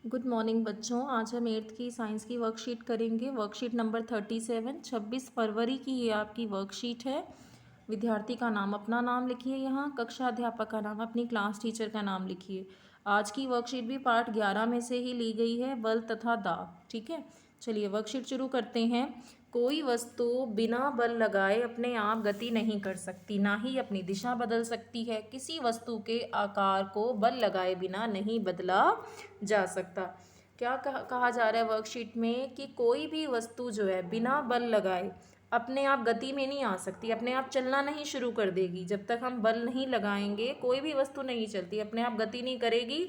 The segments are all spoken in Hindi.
गुड मॉर्निंग बच्चों। आज हम 8th की साइंस की वर्कशीट करेंगे। वर्कशीट नंबर 37 26 फरवरी की ये आपकी वर्कशीट है। विद्यार्थी का नाम, अपना नाम लिखिए। यहाँ कक्षा अध्यापक का नाम, अपनी क्लास टीचर का नाम लिखिए। आज की वर्कशीट भी पार्ट 11 में से ही ली गई है, बल तथा दाब। ठीक है, चलिए वर्कशीट शुरू करते हैं। कोई वस्तु बिना बल लगाए अपने आप गति नहीं कर सकती, ना ही अपनी दिशा बदल सकती है। किसी वस्तु के आकार को बल लगाए बिना नहीं बदला जा सकता। क्या कहा जा रहा है वर्कशीट में कि कोई भी वस्तु जो है बिना बल लगाए अपने आप गति में नहीं आ सकती, अपने आप चलना नहीं शुरू कर देगी। जब तक हम बल नहीं लगाएंगे कोई भी वस्तु नहीं चलती, अपने आप गति नहीं करेगी।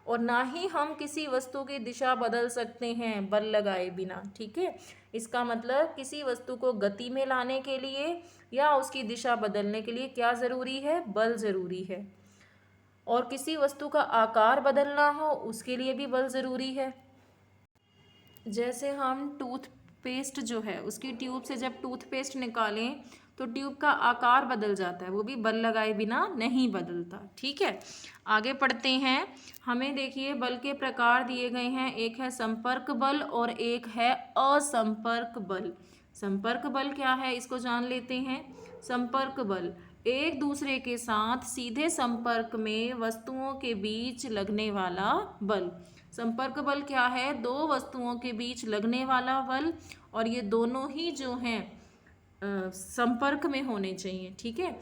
और ना ही हम किसी वस्तु की दिशा बदल सकते हैं बल लगाए बिना। ठीक है, इसका मतलब किसी वस्तु को गति में लाने के लिए या उसकी दिशा बदलने के लिए क्या ज़रूरी है? बल ज़रूरी है। और किसी वस्तु का आकार बदलना हो उसके लिए भी बल ज़रूरी है। जैसे हम टूथपेस्ट जो है उसकी ट्यूब से जब टूथपेस्ट निकालें तो ट्यूब का आकार बदल जाता है, वो भी बल लगाए बिना नहीं बदलता। ठीक है, आगे पढ़ते हैं। हमें देखिए बल के प्रकार दिए गए हैं, एक है संपर्क बल और एक है असंपर्क बल। संपर्क बल क्या है इसको जान लेते हैं। संपर्क बल एक दूसरे के साथ सीधे संपर्क में वस्तुओं के बीच लगने वाला बल। संपर्क बल क्या है? दो वस्तुओं के बीच लगने वाला बल, और ये दोनों ही जो हैं संपर्क में होने चाहिए। ठीक है,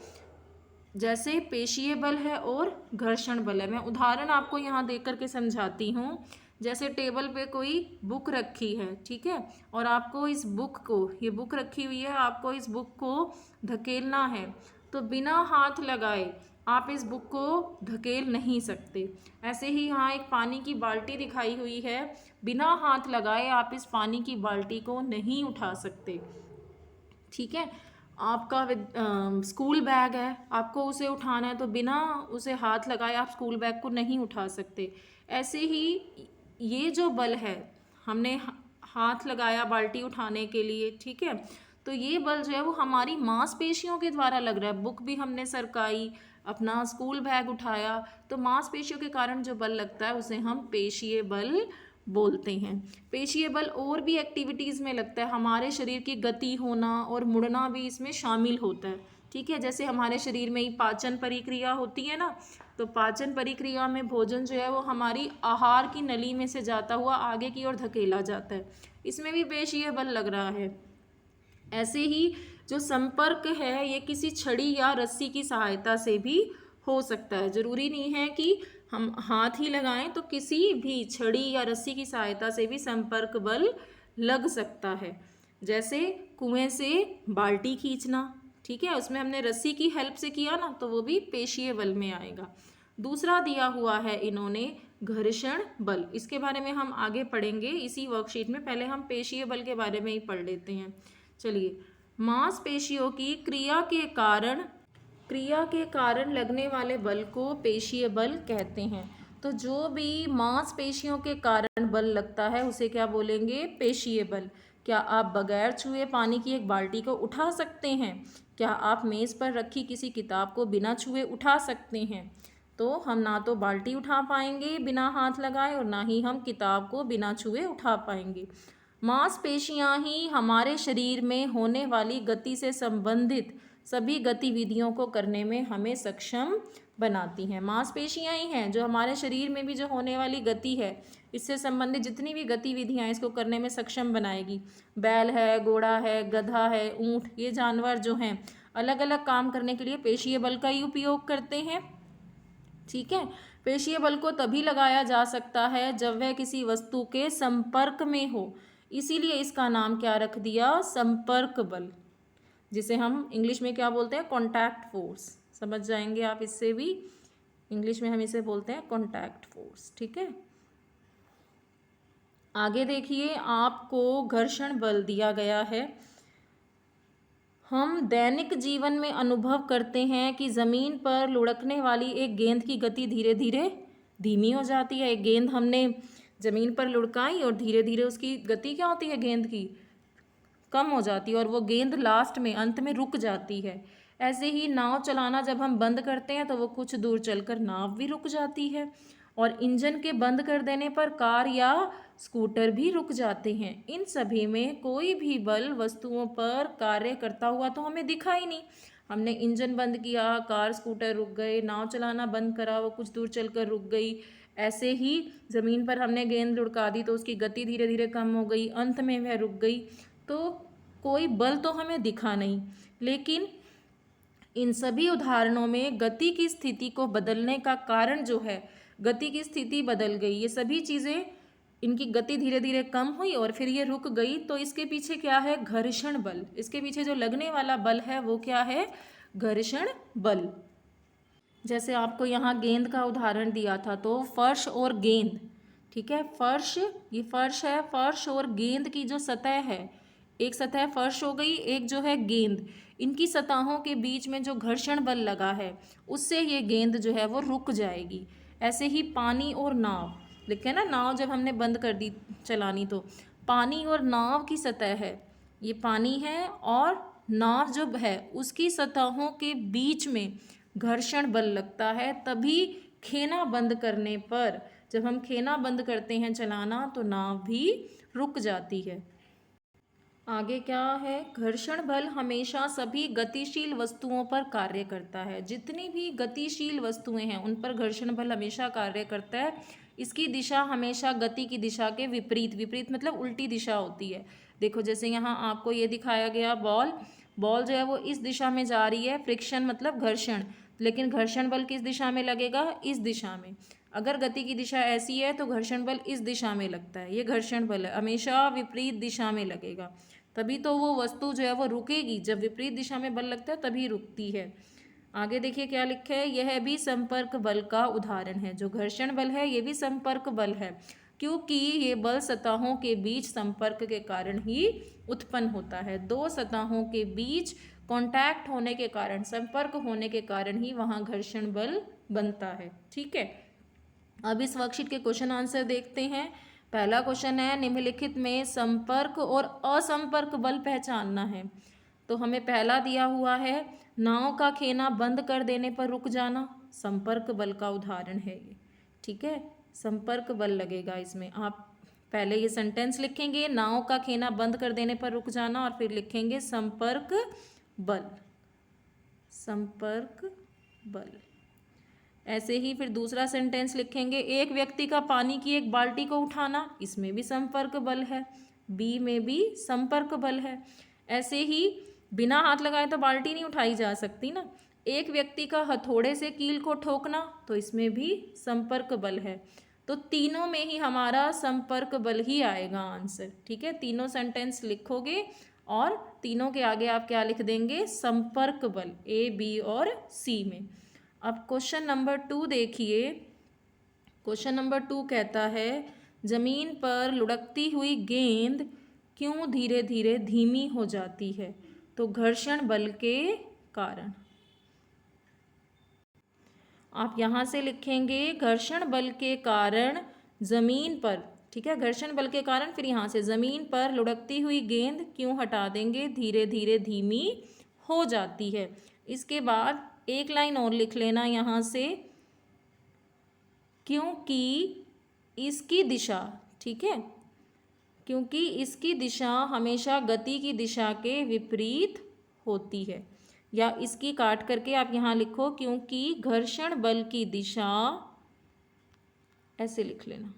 जैसे पेशीय बल है और घर्षण बल है। मैं उदाहरण आपको यहाँ देख करके समझाती हूँ। जैसे टेबल पे कोई बुक रखी है, ठीक है, और आपको इस बुक को, ये बुक रखी हुई है, आपको इस बुक को धकेलना है, तो बिना हाथ लगाए आप इस बुक को धकेल नहीं सकते। ऐसे ही यहाँ एक पानी की बाल्टी दिखाई हुई है, बिना हाथ लगाए आप इस पानी की बाल्टी को नहीं उठा सकते। ठीक है, आपका स्कूल बैग है, आपको उसे उठाना है तो बिना उसे हाथ लगाए आप स्कूल बैग को नहीं उठा सकते। ऐसे ही ये जो बल है, हमने हाथ लगाया बाल्टी उठाने के लिए, ठीक है, तो ये बल जो है वो हमारी मांसपेशियों के द्वारा लग रहा है। बुक भी हमने सरकाई, अपना स्कूल बैग उठाया, तो मांसपेशियों के कारण जो बल लगता है उसे हम पेशीय बल बोलते हैं। पेशीय बल और भी एक्टिविटीज़ में लगता है, हमारे शरीर की गति होना और मुड़ना भी इसमें शामिल होता है। ठीक है, जैसे हमारे शरीर में ही पाचन प्रक्रिया होती है ना, तो पाचन प्रक्रिया में भोजन जो है वो हमारी आहार की नली में से जाता हुआ आगे की ओर धकेला जाता है, इसमें भी पेशीय बल लग रहा है। ऐसे ही जो संपर्क है ये किसी छड़ी या रस्सी की सहायता से भी हो सकता है। जरूरी नहीं है कि हम हाथ ही लगाएं, तो किसी भी छड़ी या रस्सी की सहायता से भी संपर्क बल लग सकता है। जैसे कुएं से बाल्टी खींचना, ठीक है, उसमें हमने रस्सी की हेल्प से किया ना, तो वो भी पेशीय बल में आएगा। दूसरा दिया हुआ है इन्होंने घर्षण बल, इसके बारे में हम आगे पढ़ेंगे इसी वर्कशीट में। पहले हम पेशीय बल के बारे में ही पढ़ लेते हैं। चलिए, मांसपेशियों की क्रिया के कारण लगने वाले बल को पेशीय बल कहते हैं। तो जो भी मांसपेशियों के कारण बल लगता है उसे क्या बोलेंगे? पेशीय बल। क्या आप बगैर छुए पानी की एक बाल्टी को उठा सकते हैं? क्या आप मेज़ पर रखी किसी किताब को बिना छुए उठा सकते हैं? तो हम ना तो बाल्टी उठा पाएंगे बिना हाथ लगाए और ना ही हम किताब को बिना छुए उठा पाएंगे। मांसपेशियां ही हमारे शरीर में होने वाली गति से संबंधित सभी गतिविधियों को करने में हमें सक्षम बनाती हैं। मांसपेशियां ही हैं जो हमारे शरीर में भी जो होने वाली गति है, इससे संबंधित जितनी भी गतिविधियां इसको करने में सक्षम बनाएगी। बैल है, घोड़ा है, गधा है, ऊंट, ये जानवर जो हैं अलग अलग काम करने के लिए पेशीय बल का ही उपयोग करते हैं। ठीक है, पेशीय बल को तभी लगाया जा सकता है जब वह किसी वस्तु के संपर्क में हो, इसीलिए इसका नाम क्या रख दिया? संपर्क बल, जिसे हम इंग्लिश में क्या बोलते हैं? Contact force. समझ जाएंगे आप इससे भी, इंग्लिश में हम इसे बोलते हैं कॉन्टैक्ट फोर्स। ठीक है, आगे देखिए, आपको घर्षण बल दिया गया है। हम दैनिक जीवन में अनुभव करते हैं कि ज़मीन पर लुढ़कने वाली एक गेंद की गति धीरे धीरे धीमी हो जाती है। एक गेंद हमने ज़मीन पर लुढ़काई और धीरे धीरे उसकी गति क्या होती है? गेंद की कम हो जाती है और वो गेंद लास्ट में, अंत में रुक जाती है। ऐसे ही नाव चलाना जब हम बंद करते हैं तो वो कुछ दूर चलकर नाव भी रुक जाती है। और इंजन के बंद कर देने पर कार या स्कूटर भी रुक जाते हैं। इन सभी में कोई भी बल वस्तुओं पर कार्य करता हुआ तो हमें दिखा ही नहीं। हमने इंजन बंद किया, कार स्कूटर रुक गए, नाव चलाना बंद करा, वो कुछ दूर चलकर रुक गई। ऐसे ही ज़मीन पर हमने गेंद लुढ़का दी तो उसकी गति धीरे धीरे कम हो गई, अंत में वह रुक गई। तो कोई बल तो हमें दिखा नहीं, लेकिन इन सभी उदाहरणों में गति की स्थिति को बदलने का कारण जो है, गति की स्थिति बदल गई, ये सभी चीज़ें, इनकी गति धीरे धीरे कम हुई और फिर ये रुक गई। तो इसके पीछे क्या है? घर्षण बल। इसके पीछे जो लगने वाला बल है वो क्या है? घर्षण बल। जैसे आपको यहाँ गेंद का उदाहरण दिया था, तो फर्श और गेंद, ठीक है, फर्श, ये फर्श है, फर्श और गेंद की जो सतह है, एक सतह फर्श हो गई, एक जो है गेंद, इनकी सतहों के बीच में जो घर्षण बल लगा है उससे ये गेंद जो है वो रुक जाएगी। ऐसे ही पानी और नाव, लिखे ना, नाव जब हमने बंद कर दी चलानी तो पानी और नाव की सतह है, ये पानी है और नाव जो है उसकी सतहों के बीच में घर्षण बल लगता है, तभी खेना बंद करने पर, जब हम खेना बंद करते हैं चलाना तो नाव भी रुक जाती है। आगे क्या है? घर्षण बल हमेशा सभी गतिशील वस्तुओं पर कार्य करता है। जितनी भी गतिशील वस्तुएं हैं उन पर घर्षण बल हमेशा कार्य करता है। इसकी दिशा हमेशा गति की दिशा के विपरीत, विपरीत मतलब उल्टी दिशा होती है। देखो जैसे यहाँ आपको ये दिखाया गया, बॉल जो है वो इस दिशा में जा रही है, फ्रिक्शन मतलब घर्षण, लेकिन घर्षण बल किस दिशा में लगेगा? इस दिशा में। अगर गति की दिशा ऐसी है तो घर्षण बल इस दिशा में लगता है, ये घर्षण बल है, हमेशा विपरीत दिशा में लगेगा, तभी तो वो वस्तु जो है वो रुकेगी। जब विपरीत दिशा में बल लगता है तभी रुकती है। आगे देखिए क्या लिखा है, यह भी संपर्क बल का उदाहरण है। जो घर्षण बल है ये भी संपर्क बल है, क्योंकि ये बल सतहों के बीच संपर्क के कारण ही उत्पन्न होता है। दो सतहों के बीच कांटेक्ट होने के कारण, संपर्क होने के कारण ही वहाँ घर्षण बल बनता है। ठीक है, अब इस वर्कशीट के क्वेश्चन आंसर देखते हैं। पहला क्वेश्चन है, निम्नलिखित में संपर्क और असंपर्क बल पहचानना है। तो हमें पहला दिया हुआ है, नाव का खेना बंद कर देने पर रुक जाना, संपर्क बल का उदाहरण है ये। ठीक है, संपर्क बल लगेगा इसमें। आप पहले ये सेंटेंस लिखेंगे, नाव का खेना बंद कर देने पर रुक जाना, और फिर लिखेंगे संपर्क बल, संपर्क बल। ऐसे ही फिर दूसरा सेंटेंस लिखेंगे, एक व्यक्ति का पानी की एक बाल्टी को उठाना, इसमें भी संपर्क बल है, बी में भी संपर्क बल है। ऐसे ही बिना हाथ लगाए तो बाल्टी नहीं उठाई जा सकती ना। एक व्यक्ति का हथौड़े से कील को ठोकना, तो इसमें भी संपर्क बल है। तो तीनों में ही हमारा संपर्क बल ही आएगा आंसर। ठीक है, तीनों सेंटेंस लिखोगे और तीनों के आगे आप क्या लिख देंगे? संपर्क बल, ए, बी और सी में। अब क्वेश्चन नंबर 2 देखिए। क्वेश्चन नंबर 2 कहता है, जमीन पर लुढ़कती हुई गेंद क्यों धीरे धीरे धीमी हो जाती है? तो घर्षण बल के कारण। आप यहाँ से लिखेंगे घर्षण बल के कारण जमीन पर, ठीक है, घर्षण बल के कारण, फिर यहाँ से जमीन पर लुढ़कती हुई गेंद क्यों हटा देंगे? धीरे धीरे धीमी हो जाती है। इसके बाद एक लाइन और लिख लेना यहाँ से, क्योंकि इसकी दिशा, ठीक है, क्योंकि इसकी दिशा हमेशा गति की दिशा के विपरीत होती है। या इसकी काट करके आप यहाँ लिखो, क्योंकि घर्षण बल की दिशा, ऐसे लिख लेना,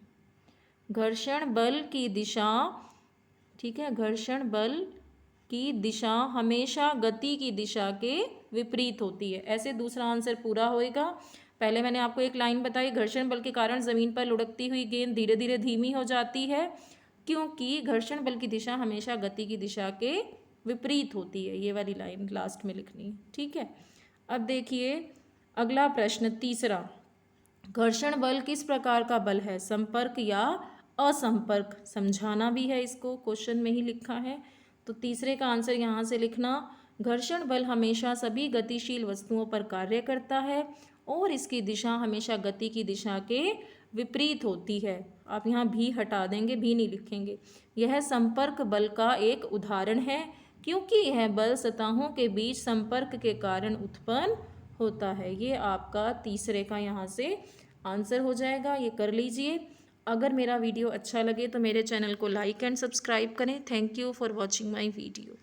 घर्षण बल की दिशा, ठीक है, घर्षण बल की दिशा हमेशा गति की दिशा के विपरीत होती है। ऐसे दूसरा आंसर पूरा होएगा। पहले मैंने आपको एक लाइन बताई, घर्षण बल के कारण जमीन पर लुढ़कती हुई गेंद धीरे धीरे धीमी हो जाती है, क्योंकि घर्षण बल की दिशा हमेशा गति की दिशा के विपरीत होती है। ये वाली लाइन लास्ट में लिखनी है। ठीक है, अब देखिए अगला प्रश्न, तीसरा, घर्षण बल किस प्रकार का बल है? संपर्क या असंपर्क? समझाना भी है इसको, क्वेश्चन में ही लिखा है। तो तीसरे का आंसर यहाँ से लिखना, घर्षण बल हमेशा सभी गतिशील वस्तुओं पर कार्य करता है और इसकी दिशा हमेशा गति की दिशा के विपरीत होती है। आप यहाँ भी हटा देंगे, भी नहीं लिखेंगे। यह संपर्क बल का एक उदाहरण है, क्योंकि यह बल सतहों के बीच संपर्क के कारण उत्पन्न होता है। ये आपका तीसरे का यहाँ से आंसर हो जाएगा, ये कर लीजिए। अगर मेरा वीडियो अच्छा लगे तो मेरे चैनल को लाइक एंड सब्सक्राइब करें। Thank you for watching my video.